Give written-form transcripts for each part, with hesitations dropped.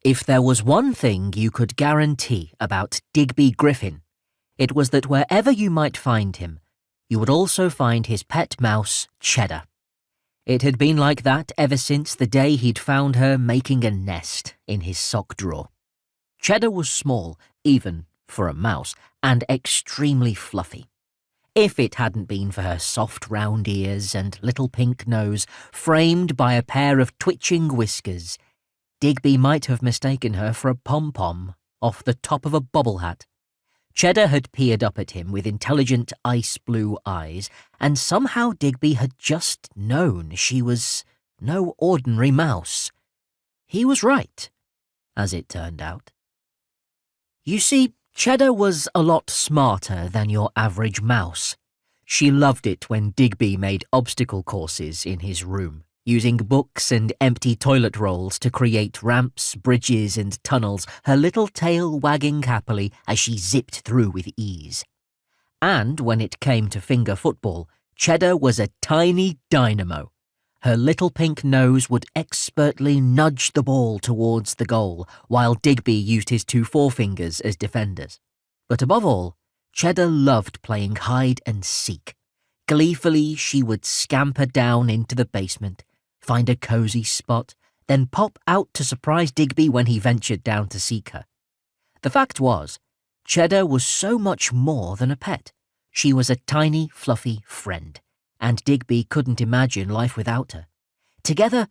If there was one thing you could guarantee about Digby Griffin, it was that wherever you might find him, you would also find his pet mouse, Cheddar. It had been like that ever since the day he'd found her making a nest in his sock drawer. Cheddar was small, even for a mouse, and extremely fluffy. If it hadn't been for her soft round ears and little pink nose framed by a pair of twitching whiskers, Digby might have mistaken her for a pom-pom off the top of a bobble hat. Cheddar had peered up at him with intelligent ice-blue eyes, and somehow Digby had just known she was no ordinary mouse. He was right, as it turned out. You see, Cheddar was a lot smarter than your average mouse. She loved it when Digby made obstacle courses in his room, using books and empty toilet rolls to create ramps, bridges, and tunnels, her little tail wagging happily as she zipped through with ease. And when it came to finger football, Cheddar was a tiny dynamo. Her little pink nose would expertly nudge the ball towards the goal, while Digby used his 2 forefingers as defenders. But above all, Cheddar loved playing hide and seek. Gleefully, she would scamper down into the basement, find a cozy spot, then pop out to surprise Digby when he ventured down to seek her. The fact was, Cheddar was so much more than a pet. She was a tiny, fluffy friend, and Digby couldn't imagine life without her. Together,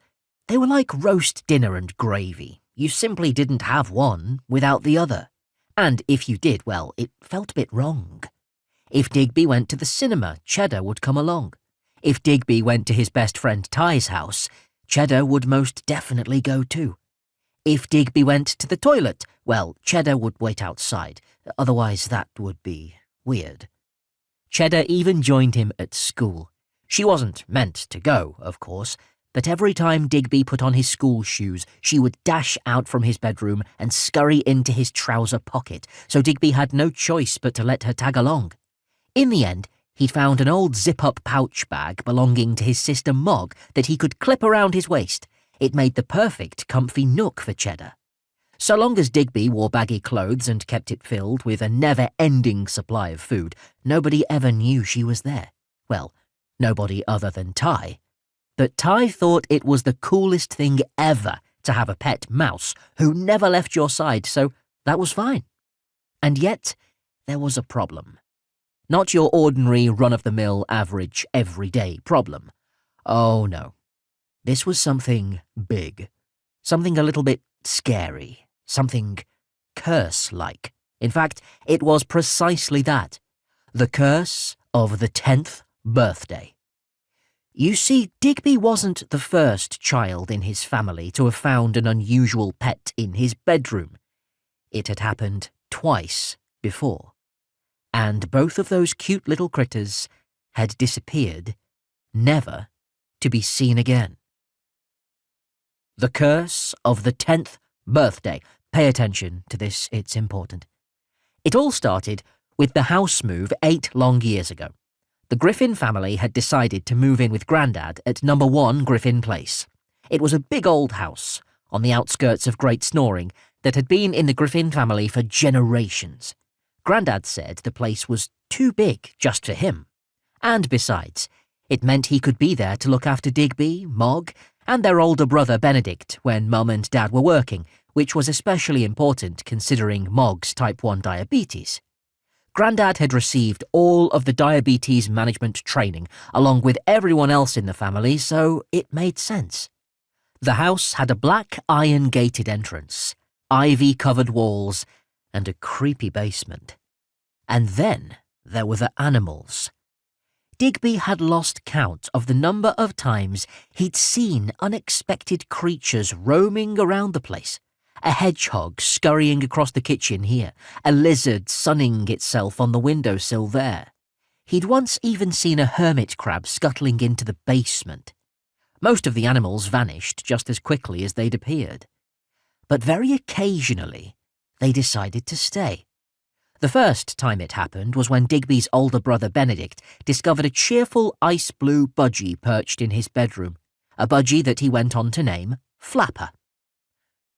they were like roast dinner and gravy. You simply didn't have one without the other. And if you did, well, it felt a bit wrong. If Digby went to the cinema, Cheddar would come along. If Digby went to his best friend Ty's house, Cheddar would most definitely go too. If Digby went to the toilet, well, Cheddar would wait outside. Otherwise, that would be weird. Cheddar even joined him at school. She wasn't meant to go, of course, but every time Digby put on his school shoes, she would dash out from his bedroom and scurry into his trouser pocket, so Digby had no choice but to let her tag along. In the end, he'd found an old zip-up pouch bag belonging to his sister Mog that he could clip around his waist. It made the perfect comfy nook for Cheddar. So long as Digby wore baggy clothes and kept it filled with a never-ending supply of food, nobody ever knew she was there. Well, nobody other than Ty. But Ty thought it was the coolest thing ever to have a pet mouse who never left your side, so that was fine. And yet, there was a problem. Not your ordinary, run-of-the-mill, average, everyday problem. Oh, no. This was something big. Something a little bit scary. Something curse-like. In fact, it was precisely that. The curse of the 10th birthday. You see, Digby wasn't the first child in his family to have found an unusual pet in his bedroom. It had happened twice before. And both of those cute little critters had disappeared, never to be seen again. The curse of the 10th birthday. Pay attention to this, it's important. It all started with the house move 8 long years ago. The Griffin family had decided to move in with Grandad at number 1 Griffin Place. It was a big old house on the outskirts of Great Snoring that had been in the Griffin family for generations. Grandad said the place was too big just for him. And besides, it meant he could be there to look after Digby, Mog, and their older brother Benedict when Mum and Dad were working, which was especially important considering Mog's type 1 diabetes. Grandad had received all of the diabetes management training, along with everyone else in the family, so it made sense. The house had a black iron-gated entrance, ivy-covered walls, and a creepy basement. And then there were the animals. Digby had lost count of the number of times he'd seen unexpected creatures roaming around the place. A hedgehog scurrying across the kitchen here, a lizard sunning itself on the windowsill there. He'd once even seen a hermit crab scuttling into the basement. Most of the animals vanished just as quickly as they'd appeared. But very occasionally, they decided to stay. The first time it happened was when Digby's older brother Benedict discovered a cheerful ice-blue budgie perched in his bedroom, a budgie that he went on to name Flapper.